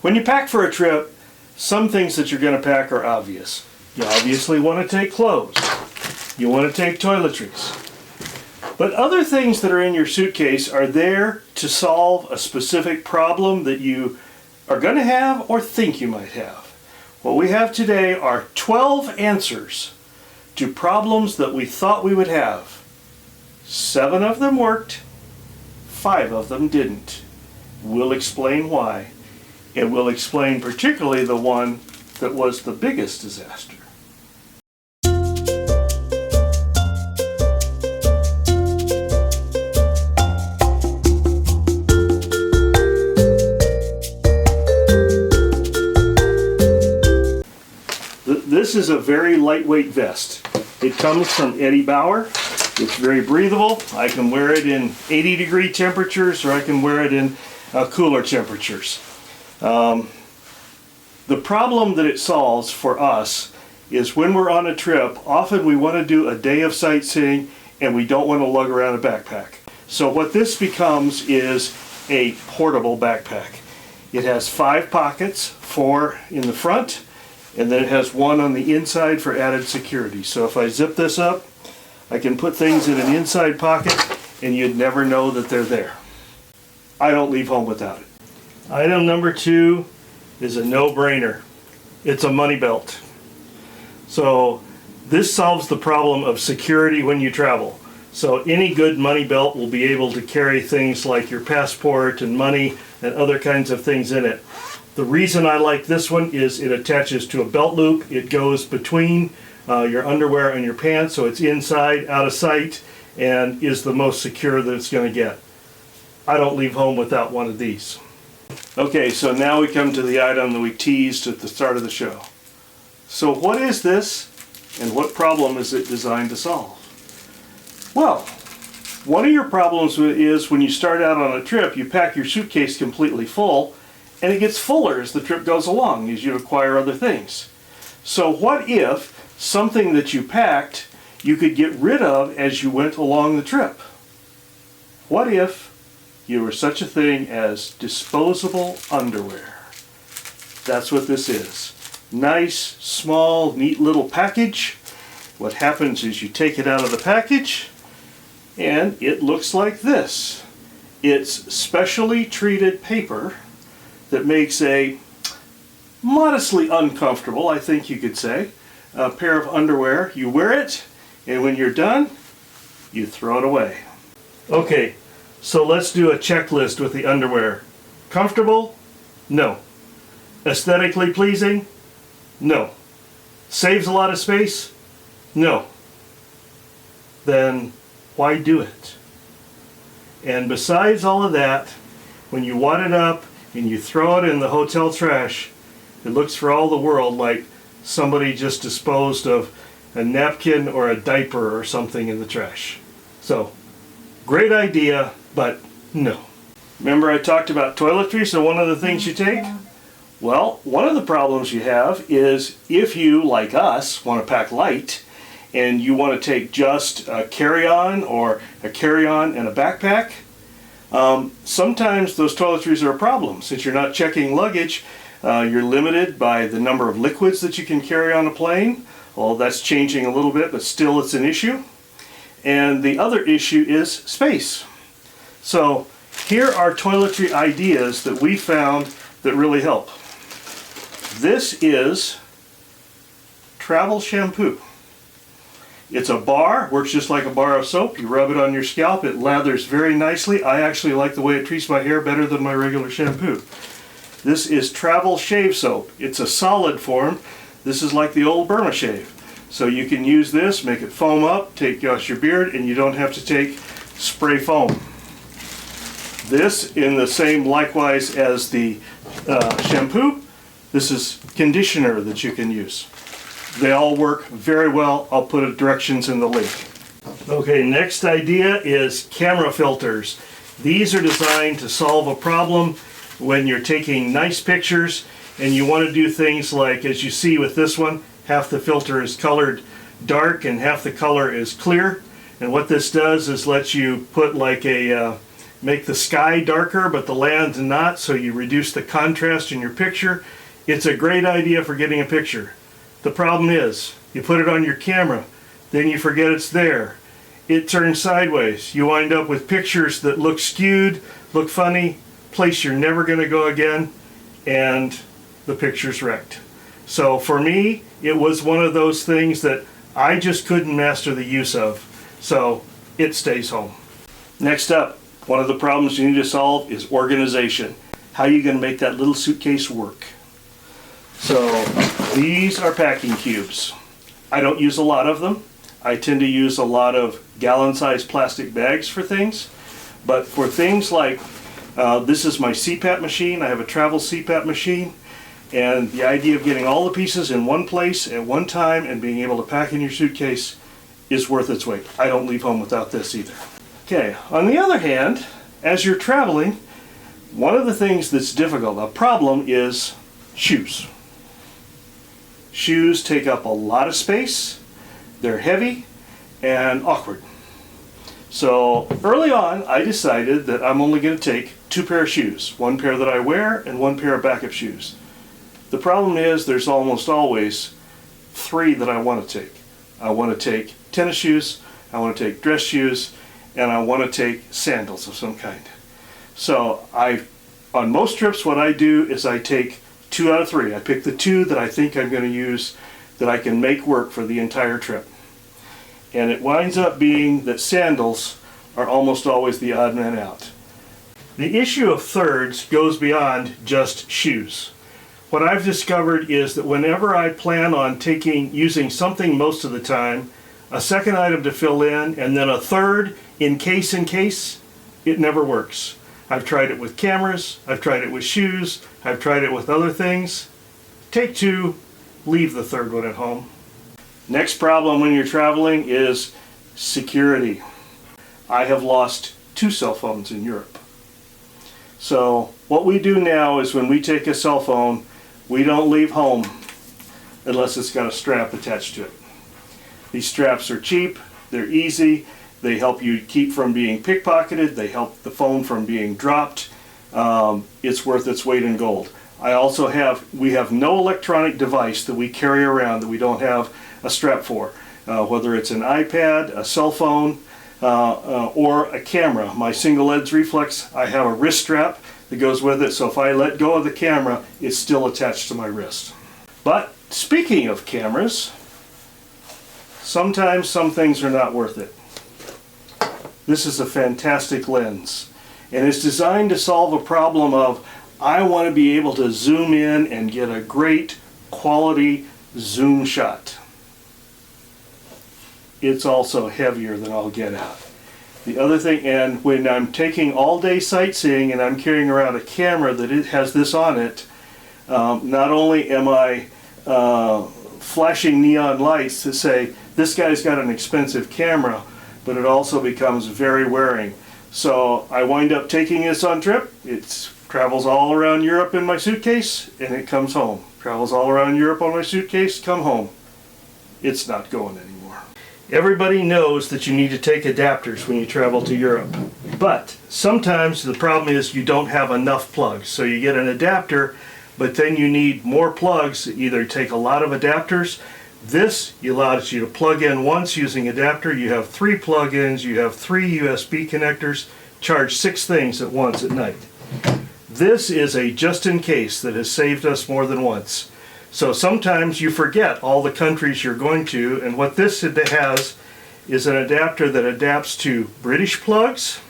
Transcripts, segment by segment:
When you pack for a trip, some things that you're going to pack are obvious. You obviously want to take clothes. You want to take toiletries. But other things that are in your suitcase are there to solve a specific problem that you are going to have or think you might have. What we have today are 12 answers to problems that we thought we would have. 7 of them worked, 5 of them didn't. We'll explain why. And we'll explain particularly the one that was the biggest disaster. This is a very lightweight vest. It comes from Eddie Bauer. It's very breathable. I can wear it in 80-degree temperatures, or I can wear it in cooler temperatures. The problem that it solves for us is when we're on a trip, often we want to do a day of sightseeing and we don't want to lug around a backpack. So what this becomes is a portable backpack. It has 5 pockets, 4 in the front, and then it has 1 on the inside for added security. So if I zip this up, I can put things in an inside pocket and you'd never know that they're there. I don't leave home without it. Item number 2 is a no-brainer. It's a money belt. So this solves the problem of security when you travel. So any good money belt will be able to carry things like your passport and money and other kinds of things in it. The reason I like this one is it attaches to a belt loop. It goes between your underwear and your pants, so it's inside, out of sight, and is the most secure that it's going to get. I don't leave home without one of these. Okay, so now we come to the item that we teased at the start of the show. So what is this, and what problem is it designed to solve? Well, one of your problems is when you start out on a trip, you pack your suitcase completely full, and it gets fuller as the trip goes along as you acquire other things. So what if something that you packed you could get rid of as you went along the trip? What if you were such a thing as disposable underwear? That's what this is. Nice, small, neat little package. What happens is you take it out of the package and it looks like this. It's specially treated paper that makes a modestly uncomfortable, I think you could say, a pair of underwear. You wear it, and when you're done, you throw it away. Okay, so let's do a checklist with the underwear. Comfortable? No. Aesthetically pleasing? No. Saves a lot of space? No. Then why do it? And besides all of that, when you wad it up and you throw it in the hotel trash, it looks for all the world like somebody just disposed of a napkin or a diaper or something in the trash. So, great idea, but no. Remember I talked about toiletries, so one of the things you take? Well, one of the problems you have is if you, like us, want to pack light and you want to take just a carry-on or a carry-on and a backpack, sometimes those toiletries are a problem. Since you're not checking luggage, you're limited by the number of liquids that you can carry on a plane. Well, that's changing a little bit, but still it's an issue. And the other issue is space. So here are toiletry ideas that we found that really help. This is travel shampoo. It's a bar, works just like a bar of soap. You rub it on your scalp, it lathers very nicely. I actually like the way it treats my hair better than my regular shampoo. This is travel shave soap. It's a solid form. This is like the old Burma shave. So you can use this, make it foam up, take out your beard, and you don't have to take spray foam. This, in the same likewise as the shampoo, this is conditioner that you can use. They all work very well. I'll put directions in the link. Okay, next idea is camera filters. These are designed to solve a problem when you're taking nice pictures and you want to do things like, as you see with this one, half the filter is colored dark and half the color is clear. And what this does is lets you put like a make the sky darker but the land not, so you reduce the contrast in your picture. It's a great idea for getting a picture. The problem is, you put it on your camera, then you forget it's there. It turns sideways. You wind up with pictures that look skewed, look funny, place you're never going to go again, and the picture's wrecked. So for me, it was one of those things that I just couldn't master the use of. So it stays home. Next up, one of the problems you need to solve is organization. How are you going to make that little suitcase work? So these are packing cubes. I don't use a lot of them. I tend to use a lot of gallon-sized plastic bags for things. But for things like, this is my CPAP machine. I have a travel CPAP machine. And the idea of getting all the pieces in one place at one time and being able to pack in your suitcase is worth its weight. I don't leave home without this either. Okay, on the other hand, as you're traveling, one of the things that's difficult, a problem, is shoes. Shoes take up a lot of space, they're heavy, and awkward. So early on, I decided that I'm only going to take 2 pairs of shoes, 1 pair that I wear and 1 pair of backup shoes. The problem is there's almost always 3 that I want to take. I want to take tennis shoes, I want to take dress shoes, and I want to take sandals of some kind. So on most trips, what I do is I take 2 out of 3. I pick the 2 that I think I'm going to use that I can make work for the entire trip. And it winds up being that sandals are almost always the odd man out. The issue of thirds goes beyond just shoes. What I've discovered is that whenever I plan on using something most of the time, a second item to fill in, and then a third in case, it never works. I've tried it with cameras, I've tried it with shoes, I've tried it with other things. Take 2, leave the third one at home. Next problem when you're traveling is security. I have lost 2 cell phones in Europe. So what we do now is when we take a cell phone, we don't leave home unless it's got a strap attached to it. These straps are cheap, they're easy, they help you keep from being pickpocketed, they help the phone from being dropped. It's worth its weight in gold. We have no electronic device that we carry around that we don't have a strap for, whether it's an iPad, a cell phone, or a camera. My single lens reflex, I have a wrist strap that goes with it, so if I let go of the camera, it's still attached to my wrist. But speaking of cameras, sometimes some things are not worth it. This is a fantastic lens, and it's designed to solve a problem of I want to be able to zoom in and get a great quality zoom shot. It's also heavier than I'll get out. The other thing, and when I'm taking all day sightseeing and I'm carrying around a camera that has this on it, not only am I flashing neon lights to say this guy's got an expensive camera, but it also becomes very wearing. So I wind up taking this on trip. It travels all around Europe in my suitcase and it comes home. Travels all around Europe on my suitcase, come home. It's not going anymore. Everybody knows that you need to take adapters when you travel to Europe. But sometimes the problem is you don't have enough plugs. So you get an adapter, but then you need more plugs. Either take a lot of adapters. This allows you to plug in once using adapter. You have 3 plug-ins, you have 3 USB connectors, charge 6 things at once at night. This is a just-in-case that has saved us more than once. So sometimes you forget all the countries you're going to, and what this has is an adapter that adapts to British plugs,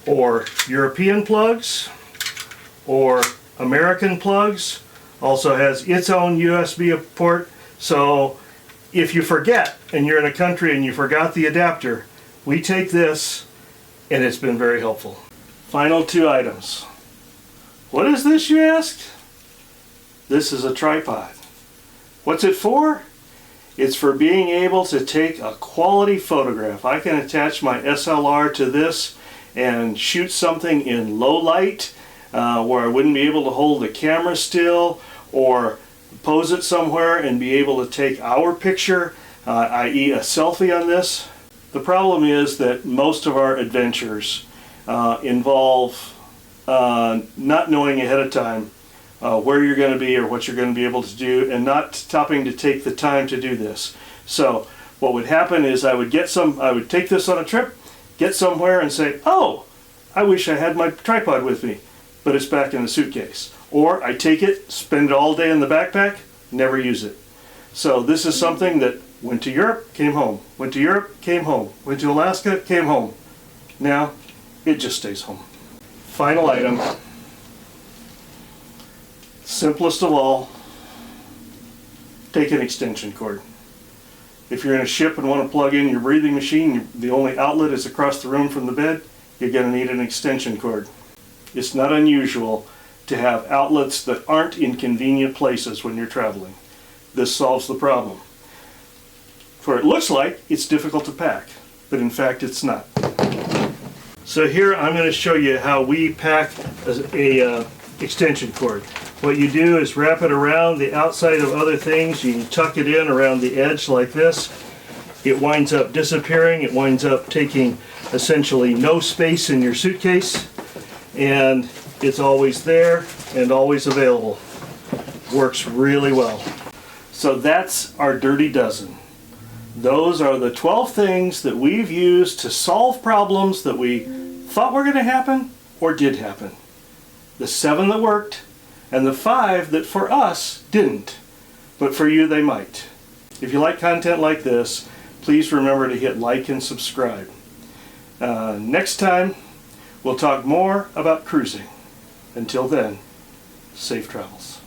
or European plugs, or American plugs. Also has its own USB port. So if you forget and you're in a country and you forgot the adapter, we take this and it's been very helpful. Final 2 items. What is this, you ask? This is a tripod. What's it for? It's for being able to take a quality photograph. I can attach my SLR to this and shoot something in low light where I wouldn't be able to hold the camera still, or pose it somewhere and be able to take our picture, i.e. a selfie on this. The problem is that most of our adventures involve not knowing ahead of time where you're going to be or what you're going to be able to do, and not stopping to take the time to do this. So what would happen is I would take this on a trip, get somewhere and say, oh, I wish I had my tripod with me, but it's back in the suitcase. Or I take it, spend it all day in the backpack, never use it. So this is something that went to Europe, came home, went to Europe, came home, went to Alaska, came home. Now it just stays home. Final item, simplest of all, take an extension cord. If you're in a ship and want to plug in your breathing machine, the only outlet is across the room from the bed, you're going to need an extension cord. It's not unusual to have outlets that aren't in convenient places when you're traveling. This solves the problem. For it looks like it's difficult to pack, but in fact it's not. So here I'm going to show you how we pack a extension cord. What you do is wrap it around the outside of other things. You tuck it in around the edge like this. It winds up disappearing. It winds up taking essentially no space in your suitcase, and it's always there and always available. Works really well. So that's our Dirty Dozen. Those are the 12 things that we've used to solve problems that we thought were going to happen or did happen. The 7 that worked, and the 5 that for us didn't, but for you they might. If you like content like this, please remember to hit like and subscribe. Next time, we'll talk more about cruising. Until then, safe travels.